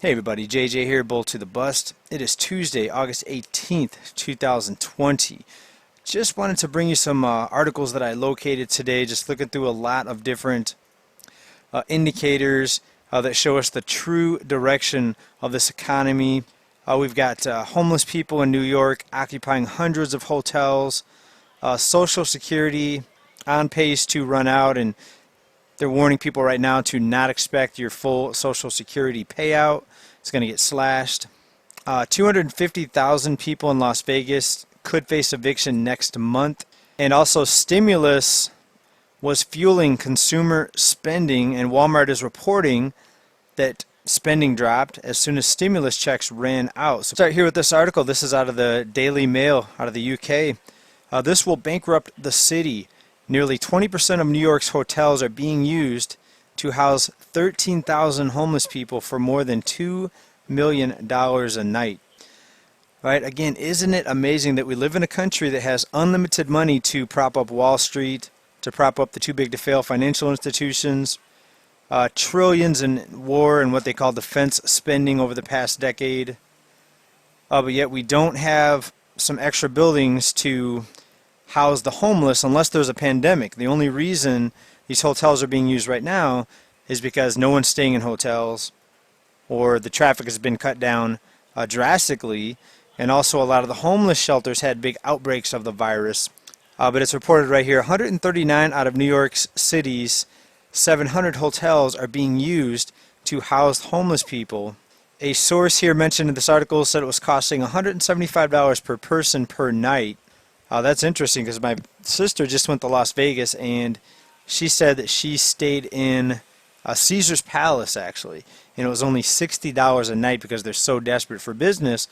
Hey everybody, JJ here, Bull to the Bust. It is Tuesday, August 18th, 2020. Just wanted to bring you some articles that I located today, just looking through a lot of different indicators that show us the true direction of this economy. We've got homeless people in New York occupying hundreds of hotels, Social Security on pace to run out, and they're warning people right now to not expect your full Social Security payout. It's going to get slashed. 250,000 people in Las Vegas could face eviction next month. And also stimulus was fueling consumer spending, and Walmart is reporting that spending dropped as soon as stimulus checks ran out. So start here with this article. This is out of the Daily Mail out of the UK. This will bankrupt the city. Nearly 20% of New York's hotels are being used to house 13,000 homeless people for more than $2 million a night. Right? Again, isn't it amazing that we live in a country that has unlimited money to prop up Wall Street, to prop up the too big to fail financial institutions, trillions in war and what they call defense spending over the past decade, but yet we don't have some extra buildings to house the homeless unless there's a pandemic. The only reason these hotels are being used right now is because no one's staying in hotels, or the traffic has been cut down drastically, and also a lot of the homeless shelters had big outbreaks of the virus. But it's reported right here, 139 out of New York City's 700 hotels are being used to house homeless people. A source here mentioned in this article said it was costing $175 per person per night. That's interesting because my sister just went to Las Vegas and she said that she stayed in Caesar's Palace actually, and it was only $60 a night because they're so desperate for business.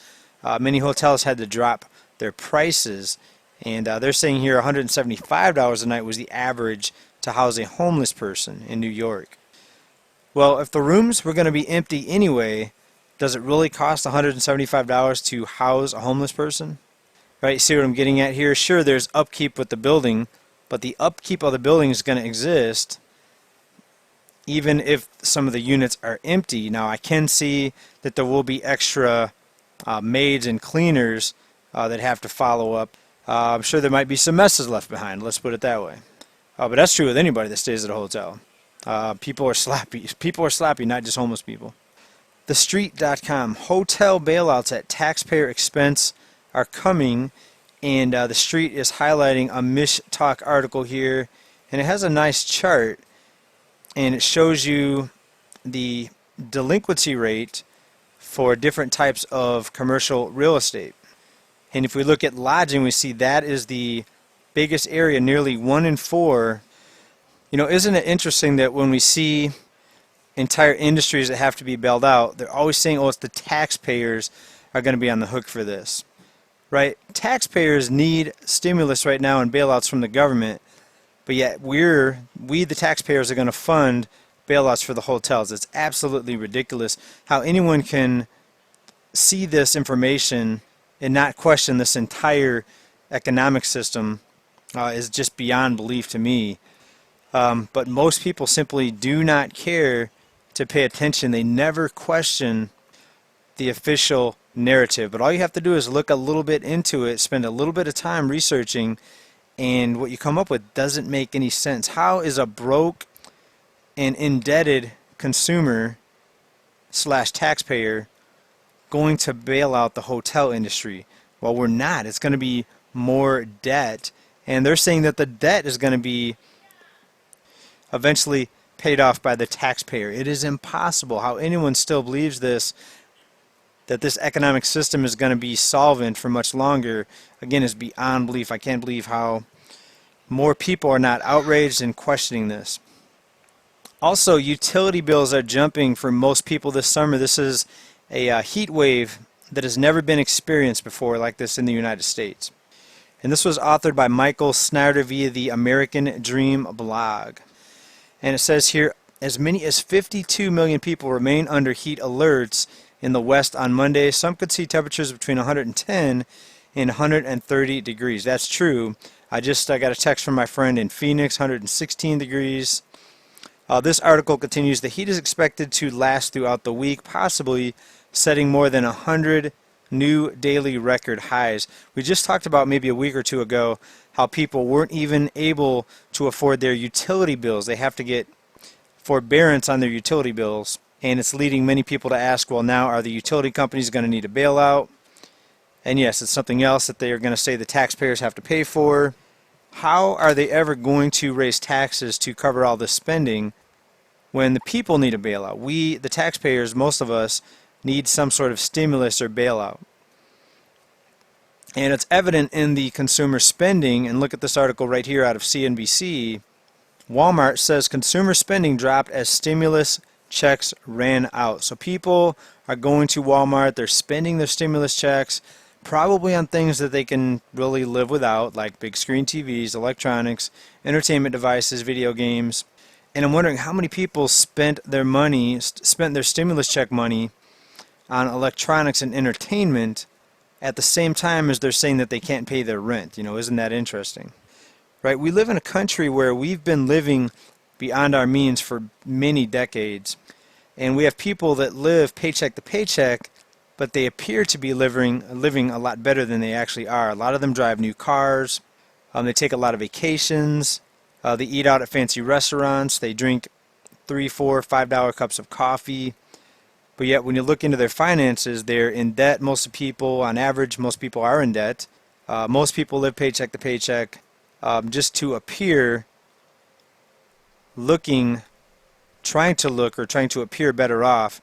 Many hotels had to drop their prices, and they're saying here $175 a night was the average to house a homeless person in New York. Well, if the rooms were going to be empty anyway, does it really cost $175 to house a homeless person? Right, see what I'm getting at here? Sure, there's upkeep with the building, but the upkeep of the building is going to exist even if some of the units are empty. Now, I can see that there will be extra maids and cleaners that have to follow up. I'm sure there might be some messes left behind, let's put it that way. But that's true with anybody that stays at a hotel. People are sloppy. People are sloppy, not just homeless people. TheStreet.com, hotel bailouts at taxpayer expense are coming, and the Street is highlighting a Mish Talk article here, and it has a nice chart, and it shows you the delinquency rate for different types of commercial real estate. And if we look at lodging, we see that is the biggest area, nearly 1 in 4. You know, isn't it interesting that when we see entire industries that have to be bailed out, they're always saying, oh, it's the taxpayers are going to be on the hook for this. Right? Taxpayers need stimulus right now and bailouts from the government, but yet we the taxpayers are going to fund bailouts for the hotels. It's absolutely ridiculous how anyone can see this information and not question this entire economic system. Is just beyond belief to me. But most people simply do not care to pay attention. They never question the official narrative, but all you have to do is look a little bit into it, spend a little bit of time researching, and what you come up with doesn't make any sense. How is a broke and indebted consumer slash taxpayer going to bail out the hotel industry? Well, we're not. It's going to be more debt, and they're saying that the debt is going to be eventually paid off by the taxpayer. It is impossible how anyone still believes this, that this economic system is going to be solvent for much longer. Again, is beyond belief. I can't believe how more people are not outraged and questioning this. Also, utility bills are jumping for most people this summer. This is a heat wave that has never been experienced before like this in the United States. And this was authored by Michael Snyder via the American Dream blog. And it says here, as many as 52 million people remain under heat alerts in the West on Monday. Some could see temperatures between 110 and 130 degrees. That's true. I got a text from my friend in Phoenix, 116 degrees. This article continues, the heat is expected to last throughout the week, possibly setting more than 100 new daily record highs. We just talked about maybe a week or two ago how people weren't even able to afford their utility bills. They have to get forbearance on their utility bills, and it's leading many people to ask, well, now are the utility companies going to need a bailout? And yes, it's something else that they are going to say the taxpayers have to pay for. How are they ever going to raise taxes to cover all this spending when the people need a bailout? We, the taxpayers, most of us, need some sort of stimulus or bailout. And it's evident in the consumer spending, and look at this article right here out of CNBC. Walmart says consumer spending dropped as stimulus checks ran out. So people are going to Walmart, they're spending their stimulus checks, probably on things that they can really live without, like big screen TVs, electronics, entertainment devices, video games. And I'm wondering how many people spent their stimulus check money on electronics and entertainment at the same time as they're saying that they can't pay their rent. Isn't that interesting? Right? We live in a country where we've been living beyond our means for many decades, and we have people that live paycheck to paycheck, but they appear to be living a lot better than they actually are. A lot of them drive new cars, they take a lot of vacations, they eat out at fancy restaurants, they drink $3, $4, $5 cups of coffee. But yet when you look into their finances, they're in debt. Most people, on average, most people are in debt. Most people live paycheck to paycheck just to appear trying to appear better off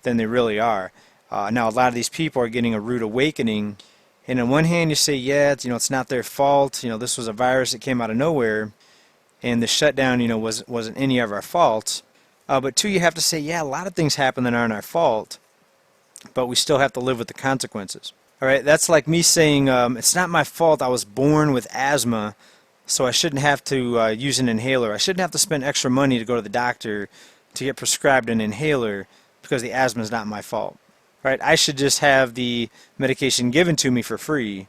than they really are. Now, a lot of these people are getting a rude awakening. And on one hand, you say, yeah, it's not their fault. This was a virus that came out of nowhere. And the shutdown, wasn't any of our fault. But two, you have to say, yeah, a lot of things happen that aren't our fault, but we still have to live with the consequences. All right, that's like me saying, it's not my fault I was born with asthma, so I shouldn't have to use an inhaler. I shouldn't have to spend extra money to go to the doctor to get prescribed an inhaler because the asthma is not my fault. All right, I should just have the medication given to me for free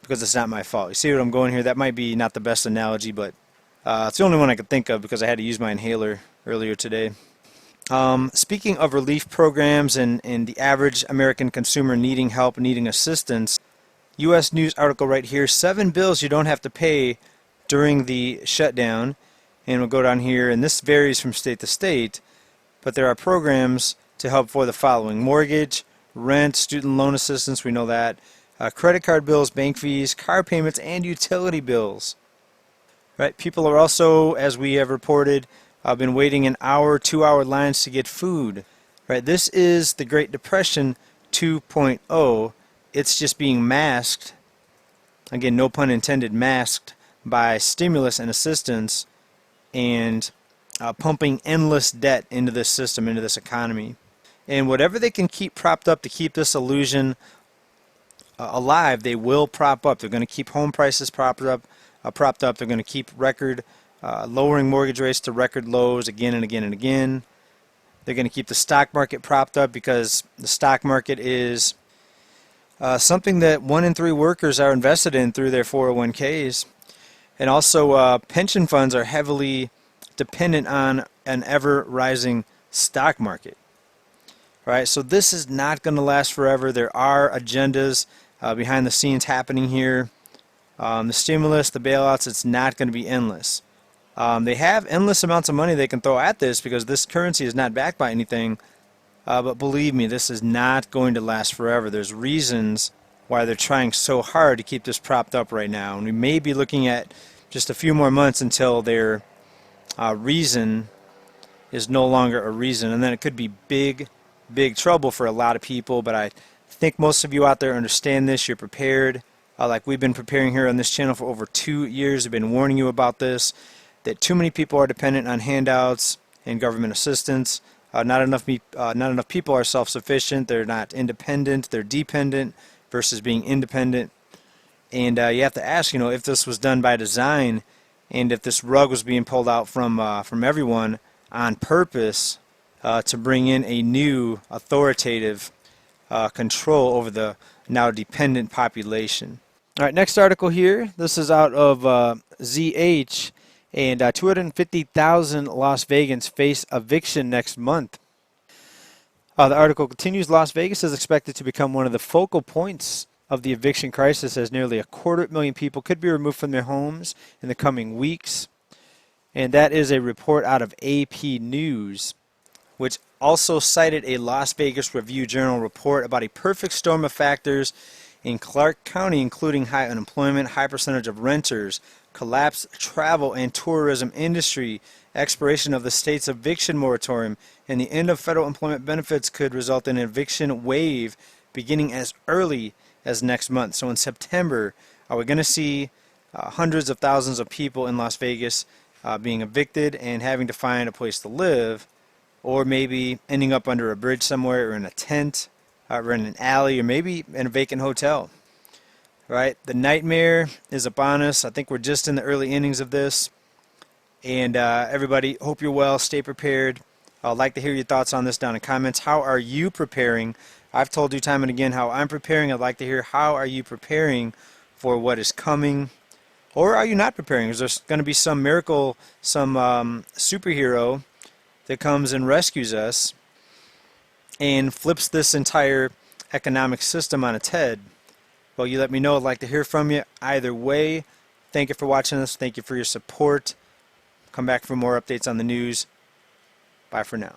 because it's not my fault. You see what I'm going here? That might be not the best analogy, but it's the only one I could think of because I had to use my inhaler earlier today. Speaking of relief programs and the average American consumer needing help, needing assistance, U.S. News article right here, 7 bills you don't have to pay during the shutdown. And we'll go down here, and this varies from state to state, but there are programs to help for the following: mortgage, rent, student loan assistance, we know that, credit card bills, bank fees, car payments, and utility bills. Right? People are also, as we have reported, been waiting an hour, 2-hour lines to get food. Right? This is the Great Depression 2.0. It's just being masked, again, no pun intended, masked by stimulus and assistance and pumping endless debt into this system, into this economy. And whatever they can keep propped up to keep this illusion alive, they will prop up. They're going to keep home prices propped up. They're going to keep lowering mortgage rates to record lows again and again and again. They're going to keep the stock market propped up because the stock market is something that 1 in 3 workers are invested in through their 401ks. And also pension funds are heavily dependent on an ever-rising stock market. Right? So this is not going to last forever. There are agendas behind the scenes happening here. The stimulus, the bailouts, it's not going to be endless. They have endless amounts of money they can throw at this because this currency is not backed by anything. But believe me, this is not going to last forever. There's reasons why they're trying so hard to keep this propped up right now. And we may be looking at just a few more months until their reason is no longer a reason. And then it could be big trouble for a lot of people. But I think most of you out there understand this. You're prepared. Like we've been preparing here on this channel for over 2 years. I've been warning you about this, that too many people are dependent on handouts and government assistance. Not enough people are self-sufficient. They're not independent. They're dependent versus being independent. And you have to ask, if this was done by design, and if this rug was being pulled out from everyone on purpose to bring in a new authoritative control over the now dependent population. All right, next article here. This is out of ZH, And 250,000 Las Vegans face eviction next month. The article continues. Las Vegas is expected to become one of the focal points of the eviction crisis, as nearly 250,000 people could be removed from their homes in the coming weeks. And that is a report out of AP News, which also cited a Las Vegas Review-Journal report about a perfect storm of factors in Clark County, including high unemployment, high percentage of renters, collapsed travel and tourism industry, expiration of the state's eviction moratorium, and the end of federal employment benefits could result in an eviction wave beginning as early as next month. So in September, are we going to see hundreds of thousands of people in Las Vegas being evicted and having to find a place to live, or maybe ending up under a bridge somewhere, or in a tent, or in an alley, or maybe in a vacant hotel? Right? The nightmare is upon us. I think we're just in the early innings of this. And everybody, hope you're well. Stay prepared. I'd like to hear your thoughts on this down in comments. How are you preparing? I've told you time and again how I'm preparing. I'd like to hear, how are you preparing for what is coming? Or are you not preparing? Is there going to be some miracle, some superhero that comes and rescues us and flips this entire economic system on its head? Well, you let me know. I'd like to hear from you. Either way, thank you for watching this. Thank you for your support. Come back for more updates on the news. Bye for now.